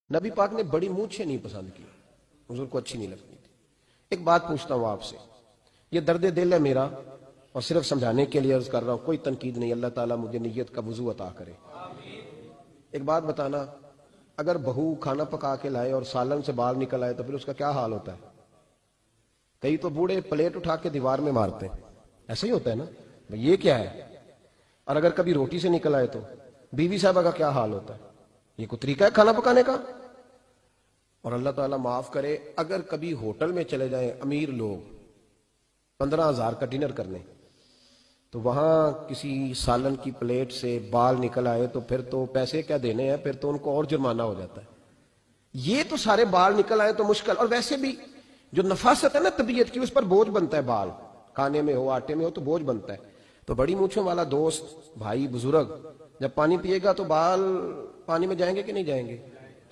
नबी पाक ने बड़ी मूछें नहीं पसंद की, हुजूर को अच्छी नहीं लगती थी। एक बात पूछता हूं आपसे, ये दर्द दिल है मेरा और सिर्फ समझाने के लिए अर्ज कर रहा हूं, कोई तनकीद नहीं। अल्लाह ताला मुझे नियत का वजू अता करे। एक बात बताना, अगर बहू खाना पका के लाए और सालन से बाल निकल आए तो फिर उसका क्या हाल होता है? कई तो बूढ़े प्लेट उठा के दीवार में मारते हैं, ऐसा ही होता है ना भाई, ये क्या है? और अगर कभी रोटी से निकल आए तो बीवी साहबा का क्या हाल होता है? ये कोई तरीका है खाना पकाने का? और अल्लाह ताला माफ करे, अगर कभी होटल में चले जाएं अमीर लोग 15,000 का डिनर करने, तो वहां किसी सालन की प्लेट से बाल निकल आए तो फिर तो पैसे क्या देने हैं, फिर तो उनको और जुर्माना हो जाता है। ये तो सारे बाल निकल आए तो मुश्किल, और वैसे भी जो नफासत है ना तबीयत की, उस पर बोझ बनता है। बाल खाने में हो, आटे में हो, तो बोझ बनता है। तो बड़ी मूछों वाला दोस्त, भाई, बुजुर्ग जब पानी पिएगा तो बाल पानी में जाएंगे कि नहीं जाएंगे?